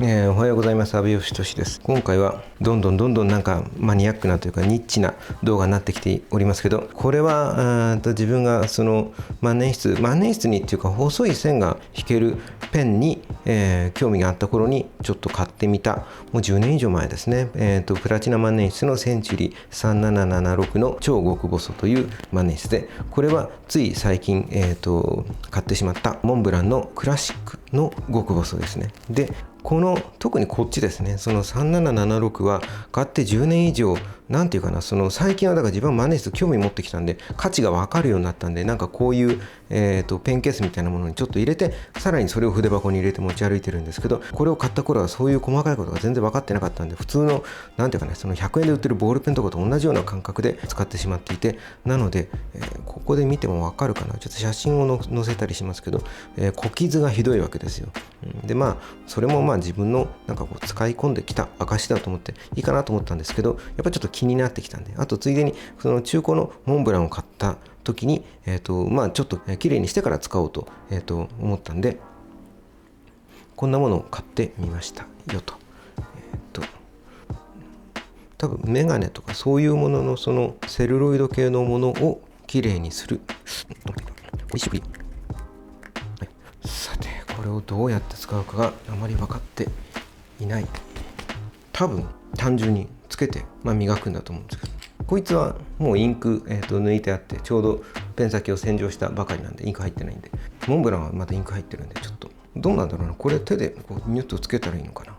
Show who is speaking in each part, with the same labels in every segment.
Speaker 1: おはようございます。阿部義俊です。今回はどんどんなんかマニアックなというかニッチな動画になってきておりますけど、これは自分がその万年筆にっていうか細い線が引けるペンに、興味があった頃にちょっと買ってみた、もう10年以上前ですね、プラチナ万年筆のセンチュリー3776の超極細という万年筆で、これはつい最近、買ってしまったモンブランのクラシックの極細ですね。でこの特にこっちですね、その3776は買って10年以上、なんていうかな、その最近はだから自分は万年筆興味持ってきたんで、価値が分かるようになったんで、なんかこういう、ペンケースみたいなものにちょっと入れて、さらにそれを筆箱に入れて持ち歩いてるんですけど、これを買った頃はそういう細かいことが全然分かってなかったんで、普通のなんていうかね、その100円で売ってるボールペンとかと同じような感覚で使ってしまっていて、なので、ここで見ても分かるかな、ちょっと写真を載せたりしますけど、小傷がひどいわけですよ。でそれも自分のなんかこう使い込んできた証だと思っていいかなと思ったんですけど、やっぱりちょっと気になってきたんで、あとついでにその中古のモンブランを買った時に、ちょっと綺麗にしてから使おうと、思ったんで、こんなものを買ってみましたよと。多分メガネとかそういうもののそのセルロイド系のものを綺麗にする。さてこれをどうやって使うかがあまり分かっていない。多分単純につけて、磨くんだと思うんですけど、こいつはもうインク、抜いてあって、ちょうどペン先を洗浄したばかりなんでインク入ってないんで、モンブランはまたインク入ってるんで、ちょっとどうなんだろうな、これ手でこうニュッとつけたらいいのかな。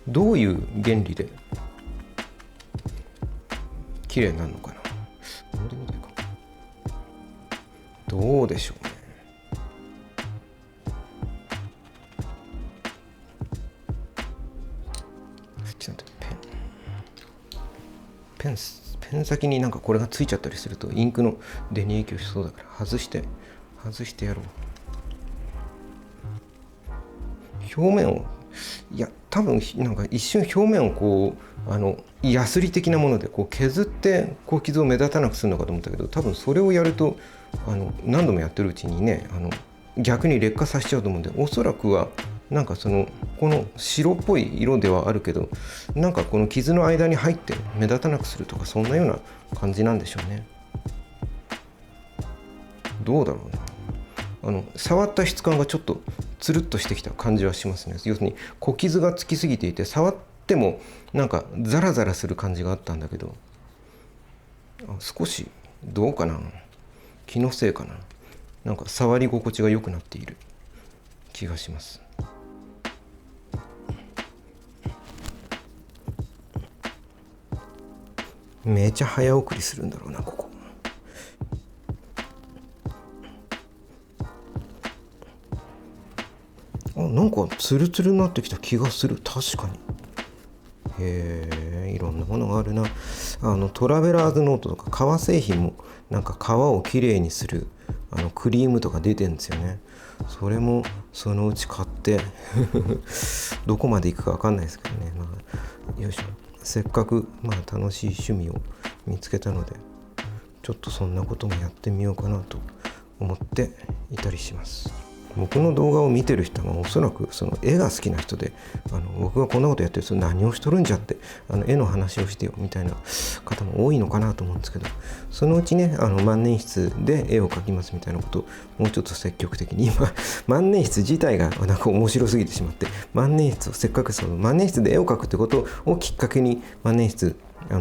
Speaker 1: どういう原理で綺麗になるのかな。どうでしょうね。ちょっとペン先になんかこれがついちゃったりするとインクの出に影響しそうだから、外してやろう。表面を多分なんか一瞬表面をこうヤスリ的なものでこう削ってこう傷を目立たなくするのかと思ったけど、多分それをやると何度もやってるうちにね、逆に劣化させちゃうと思うんで、おそらくはなんかこの白っぽい色ではあるけど、なんかこの傷の間に入って目立たなくするとか、そんなような感じなんでしょうね。どうだろうな、触った質感がちょっとつるっとしてきた感じはしますね。要するに小傷がつきすぎていて、触ってもなんかザラザラする感じがあったんだけど、少しどうかな、気のせいかな、なんか触り心地が良くなっている気がします。めちゃ早送りするんだろうな、ここ。なんかツルツルになってきた気がする。確かに。いろんなものがあるな。トラベラーズノートとか革製品もなんか革をきれいにするクリームとか出てるんですよね。それもそのうち買ってどこまでいくか分かんないですけどね。よいしょ。せっかく楽しい趣味を見つけたので、ちょっとそんなこともやってみようかなと思っていたりします。僕の動画を見てる人はおそらくその絵が好きな人で、僕がこんなことやってると何をしとるんじゃって、絵の話をしてよみたいな方も多いのかなと思うんですけど、そのうちね、万年筆で絵を描きますみたいなことをもうちょっと積極的に、今万年筆自体がなんか面白すぎてしまって、万年筆をせっかくその万年筆で絵を描くってことをきっかけに万年筆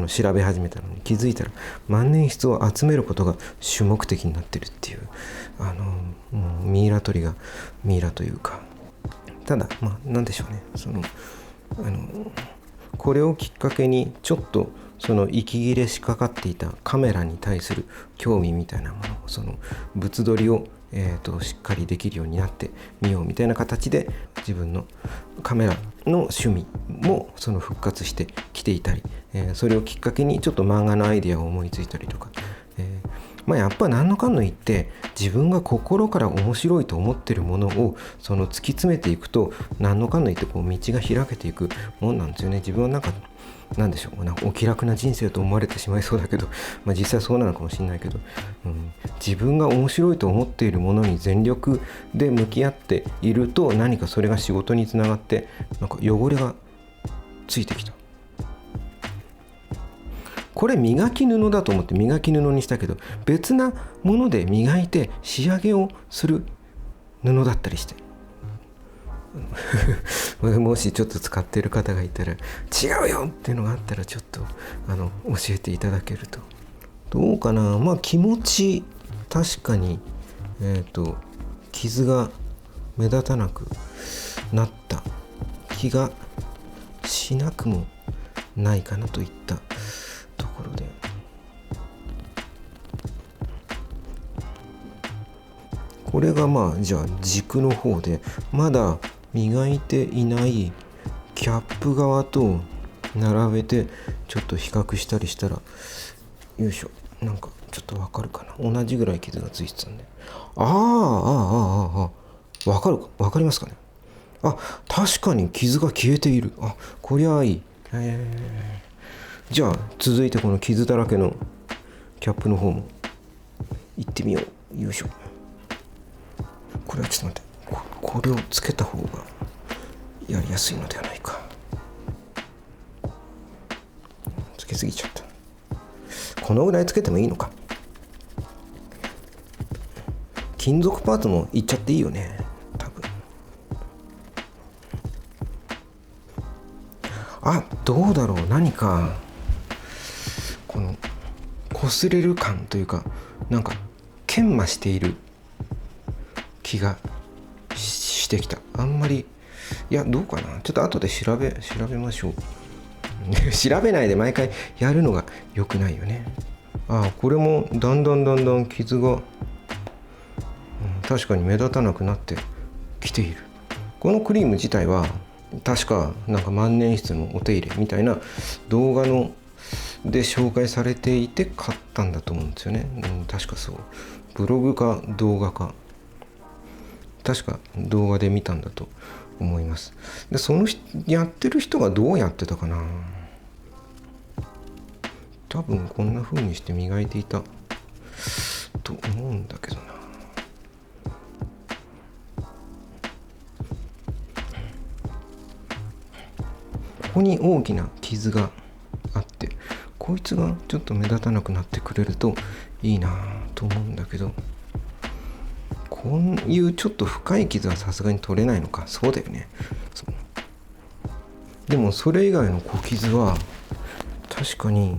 Speaker 1: 調べ始めたのに、気づいたら万年筆を集めることが主目的になってるっていう、もうミイラ取りがミイラというか。ただなんでしょうね、これをきっかけにちょっとその息切れしかかっていたカメラに対する興味みたいなもの、その物撮りをしっかりできるようになってみようみたいな形で、自分のカメラの趣味も復活してきていたり、それをきっかけにちょっと漫画のアイデアを思いついたりとか、やっぱ何のかんの言って自分が心から面白いと思ってるものを突き詰めていくと、何のかんの言って道が開けていくもんなんですよね。自分はなんかなんでしょう、なんかお気楽な人生と思われてしまいそうだけど、実際そうなのかもしれないけど、自分が面白いと思っているものに全力で向き合っていると、何かそれが仕事につながって、なんか汚れがついてきた。これ磨き布だと思って磨き布にしたけど、別なもので磨いて仕上げをする布だったりしてもしちょっと使ってる方がいたら違うよっていうのがあったら、ちょっと教えていただけると。どうかな。気持ち確かに傷が目立たなくなった気がしなくもないかなといったところで、これがじゃあ軸の方で、まだ磨いていないキャップ側と並べてちょっと比較したりしたら、よいしょ、なんかちょっとわかるかな。同じぐらい傷がついてたんで、わかりますかね。確かに傷が消えている。こりゃいい。じゃあ続いてこの傷だらけのキャップの方も行ってみよう。よいしょ。これはちょっと待って、これをつけた方がやりやすいのではないか。つけすぎちゃった。このぐらいつけてもいいのか。金属パーツもいっちゃっていいよね、多分。どうだろう。何かこの擦れる感というか、なんか研磨している気がしてきた。あんまり、どうかな。ちょっと後で調べましょう調べないで毎回やるのが良くないよね。これもだんだん傷が、確かに目立たなくなってきている。このクリーム自体は確かなんか万年筆のお手入れみたいな動画ので紹介されていて買ったんだと思うんですよね。確かそう。ブログか動画か、確か動画で見たんだと思います。でそのやってる人がどうやってたかな。多分こんな風にして磨いていたと思うんだけどな。ここに大きな傷があって、こいつがちょっと目立たなくなってくれるといいなと思うんだけど、こういうちょっと深い傷はさすがに取れないのか。そうだよね。でもそれ以外の小傷は確かに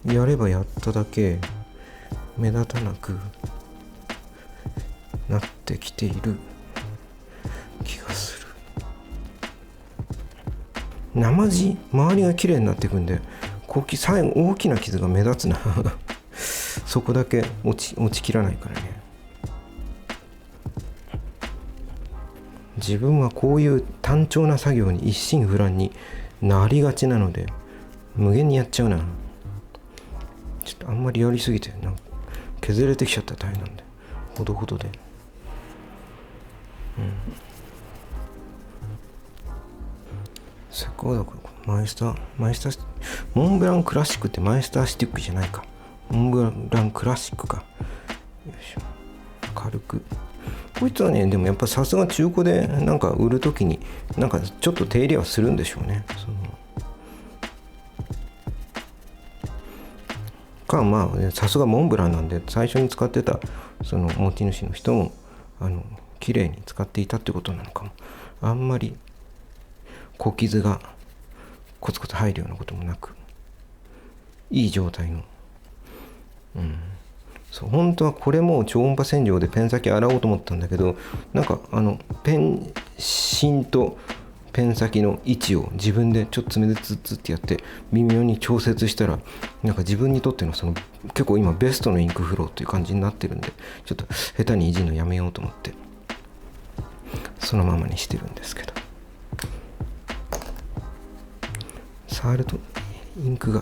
Speaker 1: やればやっただけ目立たなくなってきている気がする。生地周りが綺麗になっていくんで、最後大きな傷が目立つなそこだけ落ちきらないからね。自分はこういう単調な作業に一心不乱になりがちなので、無限にやっちゃうな。ちょっとあんまりやりすぎてなんか削れてきちゃったら大変なんで、ほどほどで。せっかくだからマイスターモンブランクラシックってマイスタースティックじゃないか。モンブランクラシックか。よいしょ。軽く。こいつはね、でもやっぱさすが中古でなんか売るときになんかちょっと手入れはするんでしょうね。さすがモンブランなんで、最初に使ってたその持ち主の人も綺麗に使っていたってことなのかも。あんまり小傷がコツコツ入るようなこともなく、いい状態の、本当はこれも超音波洗浄でペン先洗おうと思ったんだけど、なんかペン芯とペン先の位置を自分でちょっと爪でツッツってやって微妙に調節したら、なんか自分にとっての結構今ベストのインクフローっていう感じになってるんで、ちょっと下手にいじるのやめようと思ってそのままにしてるんですけど、触るとインク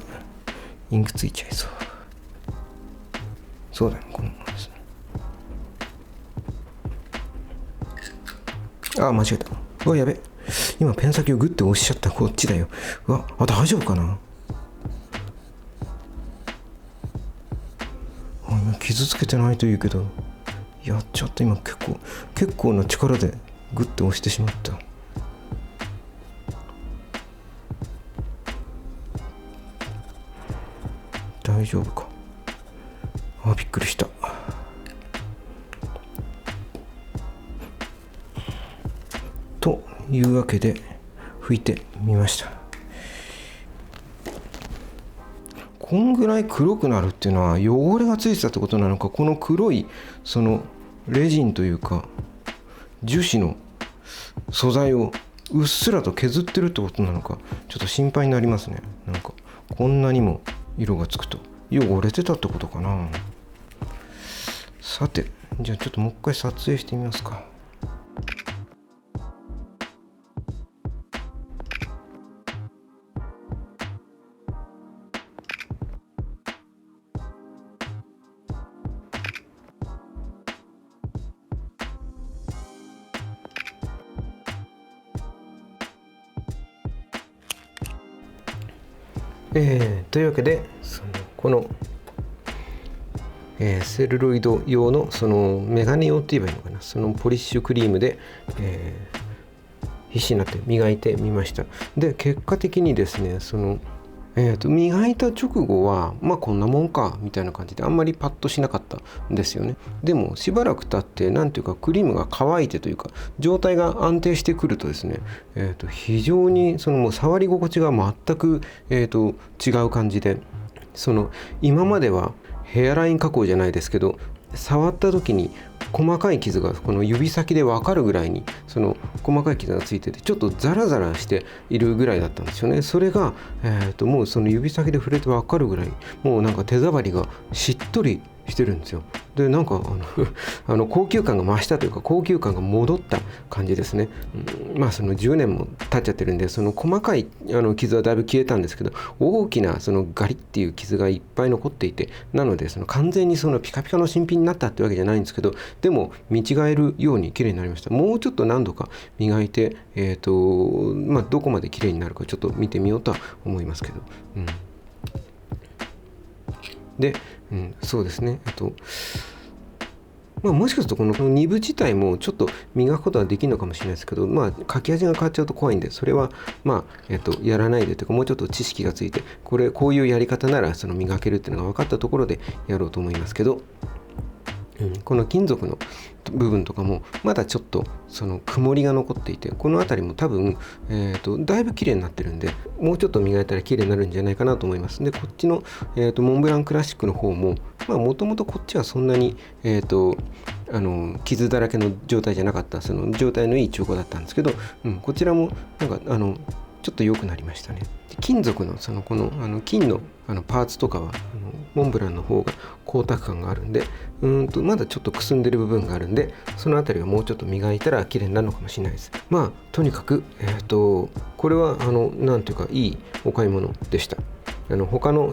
Speaker 1: ついちゃいそう。そうだね、このままですね。間違えた。やべ、今ペン先をグッて押しちゃった。こっちだよ。大丈夫かな。傷つけてないというけど、やっちゃった。今結構な力でグッと押してしまった。大丈夫か。びっくりした。というわけで拭いてみました。こんぐらい黒くなるっていうのは汚れがついてたってことなのか、この黒いそのレジンというか樹脂の素材をうっすらと削ってるってことなのか、ちょっと心配になりますね。なんかこんなにも色がつくと汚れてたってことかな。さて、じゃあちょっともう一回撮影してみますか。というわけでこの、セルロイド用のそのメガネ用って言えばいいのかな、そのポリッシュクリームで、必死になって磨いてみました。で結果的にですね、磨いた直後はこんなもんかみたいな感じであんまりパッとしなかったんですよね。でもしばらく経ってなんていうかクリームが乾いてというか状態が安定してくるとですね、非常にもう触り心地が全く、違う感じで、今まではヘアライン加工じゃないですけど、触った時に細かい傷がこの指先で分かるぐらいに細かい傷がついてて、ちょっとザラザラしているぐらいだったんですよね。それが、もうその指先で触れて分かるぐらい、もうなんか手触りがしっとりしてるんですよ。でなんか高級感が増したというか高級感が戻った感じですね。その10年も経っちゃってるんで、その細かい傷はだいぶ消えたんですけど、大きなガリっていう傷がいっぱい残っていて、なので完全にピカピカの新品になったってわけじゃないんですけど、でも見違えるように綺麗になりました。もうちょっと何度か磨いて、どこまで綺麗になるかちょっと見てみようとは思いますけど、で、そうですね。もしかするとこの2部自体もちょっと磨くことはできるのかもしれないですけど、書き味が変わっちゃうと怖いんで、それはやらないでというか、もうちょっと知識がついて、こういうやり方なら磨けるっていうのが分かったところでやろうと思いますけど、この金属の部分とかもまだちょっと曇りが残っていて、この辺りも多分、だいぶ綺麗になってるんで、もうちょっと磨いたら綺麗になるんじゃないかなと思います。でこっちの、モンブランクラシックの方ももともとこっちはそんなに、傷だらけの状態じゃなかった、状態のいい中古だったんですけど、こちらもなんかちょっと良くなりましたね。金属のこの金のパーツとかはモンブランの方が光沢感があるんで、まだちょっとくすんでる部分があるんで、そのあたりはもうちょっと磨いたら綺麗になるのかもしれないです。とにかくこれはなんていうかいいお買い物でした。他の、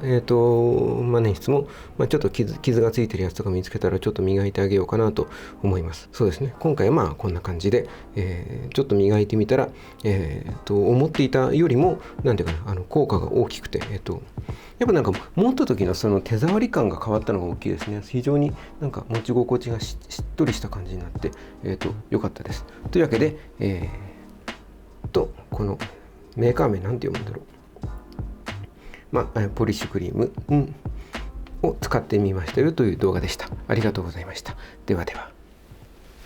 Speaker 1: 万年筆も、ちょっと傷がついてるやつとか見つけたらちょっと磨いてあげようかなと思います。そうですね、今回はこんな感じで、ちょっと磨いてみたら、思っていたよりもなんていうかな、効果が大きくて、やっぱなんか持った時の手触り感が変わったのが大きいですね。非常になんか持ち心地がしっとりした感じになって、良かったです。というわけで、このメーカー名なんて読むんだろう、ポリッシュクリーム、を使ってみましたよという動画でした。ありがとうございました。ではでは。